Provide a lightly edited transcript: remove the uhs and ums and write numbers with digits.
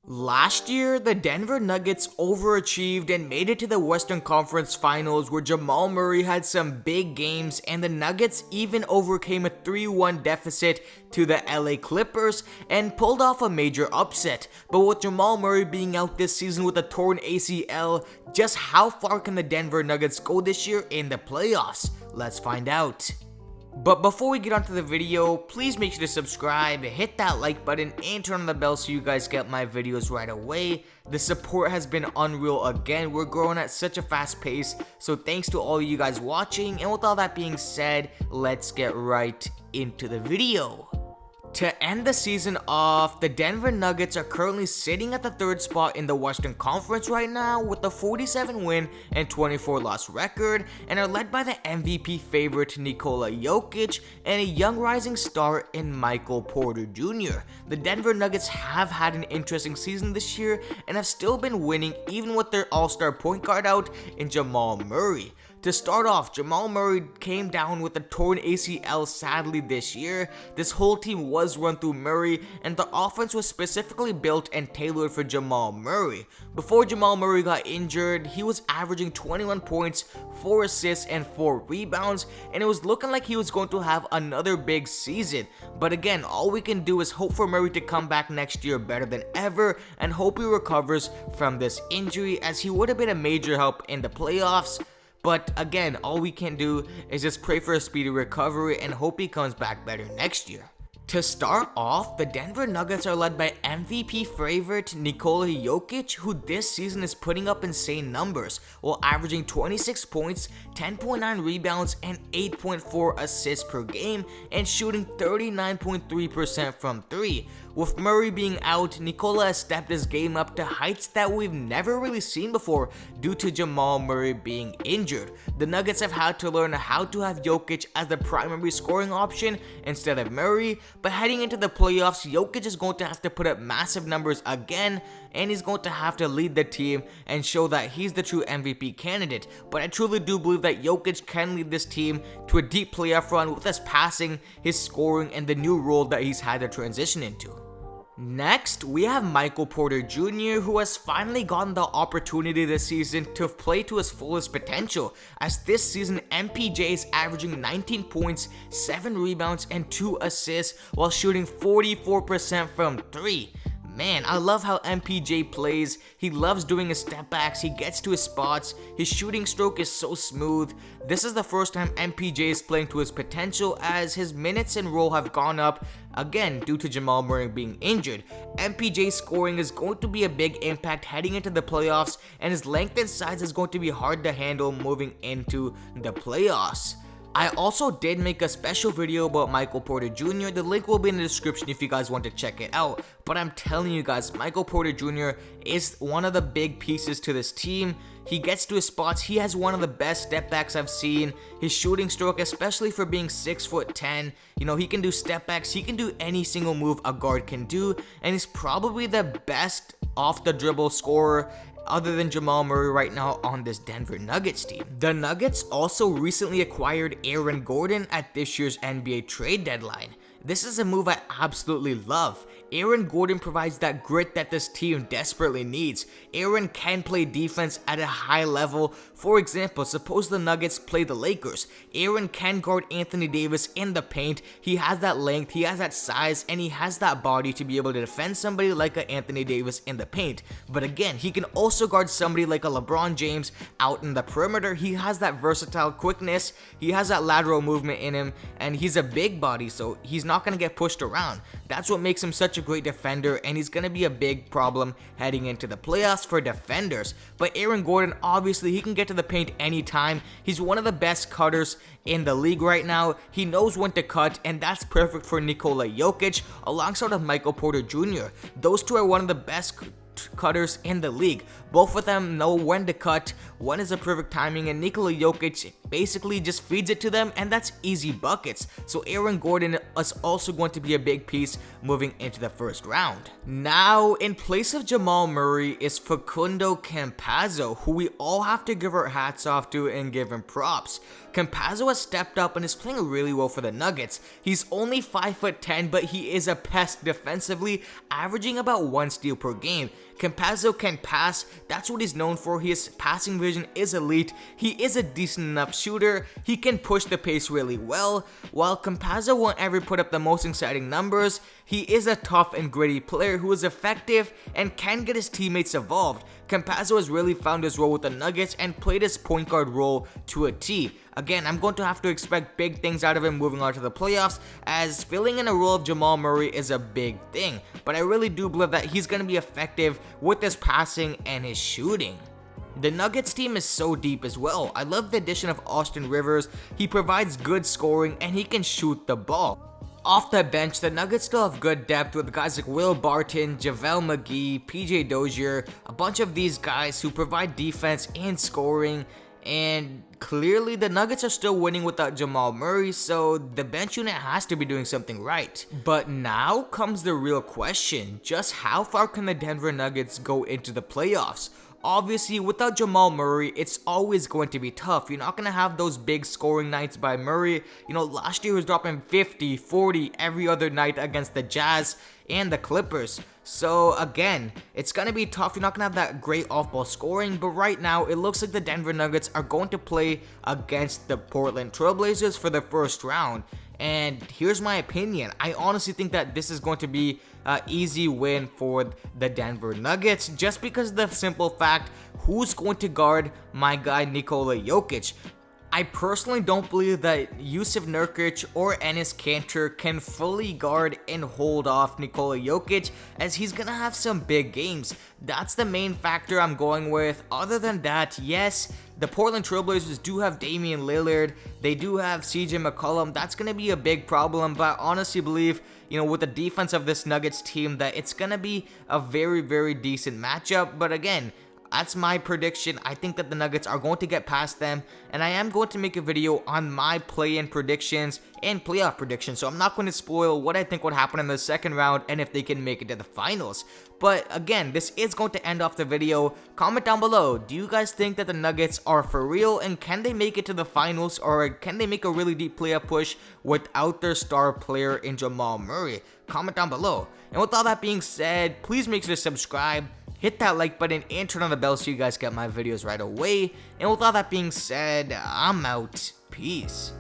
Last year, the Denver Nuggets overachieved and made it to the Western Conference Finals where Jamal Murray had some big games and the Nuggets even overcame a 3-1 deficit to the LA Clippers and pulled off a major upset. But with Jamal Murray being out this season with a torn ACL, just how far can the Denver Nuggets go this year in the playoffs? Let's find out. But before we get onto the video, please make sure to subscribe, hit that like button, and turn on the bell so you guys get my videos right away. The support has been unreal again. We're growing at such a fast pace, so thanks to all of you guys watching. And with all that being said, let's get right into the video. To end the season off, the Denver Nuggets are currently sitting at the 3rd spot in the Western Conference right now with a 47 win and 24 loss record and are led by the MVP favorite Nikola Jokic and a young rising star in Michael Porter Jr. The Denver Nuggets have had an interesting season this year and have still been winning even with their all-star point guard out in Jamal Murray. To start off, Jamal Murray came down with a torn ACL sadly this year. This whole team was run through Murray and the offense was specifically built and tailored for Jamal Murray. Before Jamal Murray got injured, he was averaging 21 points, 4 assists, and 4 rebounds, and it was looking like he was going to have another big season. But again, all we can do is hope for Murray to come back next year better than ever and hope he recovers from this injury, as he would have been a major help in the playoffs. But again, all we can do is just pray for a speedy recovery and hope he comes back better next year. To start off, the Denver Nuggets are led by MVP favorite Nikola Jokic, who this season is putting up insane numbers while averaging 26 points, 10.9 rebounds, and 8.4 assists per game and shooting 39.3% from 3. With Murray being out, Nikola has stepped his game up to heights that we've never really seen before due to Jamal Murray being injured. The Nuggets have had to learn how to have Jokic as the primary scoring option instead of Murray, but heading into the playoffs, Jokic is going to have to put up massive numbers again, and he's going to have to lead the team and show that he's the true MVP candidate. But I truly do believe that Jokic can lead this team to a deep playoff run with his passing, his scoring, and the new role that he's had to transition into. Next, we have Michael Porter Jr., who has finally gotten the opportunity this season to play to his fullest potential, as this season MPJ is averaging 19 points, 7 rebounds, and 2 assists while shooting 44% from 3. Man, I love how MPJ plays. He loves doing his step backs, he gets to his spots, his shooting stroke is so smooth. This is the first time MPJ is playing to his potential, as his minutes and role have gone up again due to Jamal Murray being injured. MPJ's scoring is going to be a big impact heading into the playoffs, and his length and size is going to be hard to handle moving into the playoffs. I also did make a special video about Michael Porter Jr. The link will be in the description if you guys want to check it out. But I'm telling you guys, Michael Porter Jr. is one of the big pieces to this team. He gets to his spots. He has one of the best step backs I've seen. His shooting stroke, especially for being 6'10", he can do step backs. He can do any single move a guard can do, and he's probably the best off the dribble scorer other than Jamal Murray right now on this Denver Nuggets team. The Nuggets also recently acquired Aaron Gordon at this year's NBA trade deadline. This is a move I absolutely love. Aaron Gordon provides that grit that this team desperately needs. Aaron can play defense at a high level. For example, suppose the Nuggets play the Lakers. Aaron can guard Anthony Davis in the paint. He has that length, he has that size, and he has that body to be able to defend somebody like a Anthony Davis in the paint. But again, he can also guard somebody like a LeBron James out in the perimeter. He has that versatile quickness, he has that lateral movement in him, and he's a big body, so he's not going to get pushed around. That's what makes him such a great defender, and he's going to be a big problem heading into the playoffs for defenders. But Aaron Gordon, obviously, he can get to the paint anytime. He's one of the best cutters in the league right now. He knows when to cut, and that's perfect for Nikola Jokic alongside of Michael Porter Jr. Those two are one of the best cutters in the league. Both of them know when to cut, when is the perfect timing, and Nikola Jokic basically just feeds it to them, and that's easy buckets. So Aaron Gordon is also going to be a big piece moving into the first round. Now, in place of Jamal Murray is Facundo Campazzo, who we all have to give our hats off to and give him props. Campazzo has stepped up and is playing really well for the Nuggets. He's only 5'10", but he is a pest defensively, averaging about 1 steal per game. Campazzo can pass, that's what he's known for. His passing vision is elite. He is a decent enough shooter. He can push the pace really well. While Campazzo won't ever put up the most exciting numbers, he is a tough and gritty player who is effective and can get his teammates involved. Campazzo has really found his role with the Nuggets and played his point guard role to a T. Again, I'm going to have to expect big things out of him moving on to the playoffs, as filling in a role of Jamal Murray is a big thing, but I really do believe that he's going to be effective with his passing and his shooting. The Nuggets team is so deep as well. I love the addition of Austin Rivers. He provides good scoring and he can shoot the ball. Off the bench, the Nuggets still have good depth with guys like Will Barton, JaVale McGee, PJ Dozier, a bunch of these guys who provide defense and scoring, and clearly the Nuggets are still winning without Jamal Murray, so the bench unit has to be doing something right. But now comes the real question, just how far can the Denver Nuggets go into the playoffs? Obviously, without Jamal Murray, it's always going to be tough. You're not going to have those big scoring nights by Murray. You know, last year he was dropping 50, 40 every other night against the Jazz and the Clippers. So again, it's going to be tough. You're not going to have that great off-ball scoring, but right now it looks like the Denver Nuggets are going to play against the Portland Trailblazers for the first round. And here's my opinion. I honestly think that this is going to be an easy win for the Denver Nuggets, just because of the simple fact, who's going to guard my guy Nikola Jokic? I personally don't believe that Jusuf Nurkic or Enes Kanter can fully guard and hold off Nikola Jokic, as he's gonna have some big games. That's the main factor I'm going with. Other than that, yes, the Portland Trailblazers do have Damian Lillard. They do have CJ McCollum. That's gonna be a big problem, but I honestly believe, you know, with the defense of this Nuggets team, that it's gonna be a very, very decent matchup. But again, that's my prediction. I think that the Nuggets are going to get past them, and I am going to make a video on my play-in predictions and playoff predictions, so I'm not going to spoil what I think would happen in the second round and if they can make it to the finals. But again, this is going to end off the video. Comment down below, do you guys think that the Nuggets are for real, and can they make it to the finals, or can they make a really deep playoff push without their star player in Jamal Murray? Comment down below. And with all that being said, please make sure to subscribe, hit that like button, and turn on the bell so you guys get my videos right away. And with all that being said, I'm out. Peace.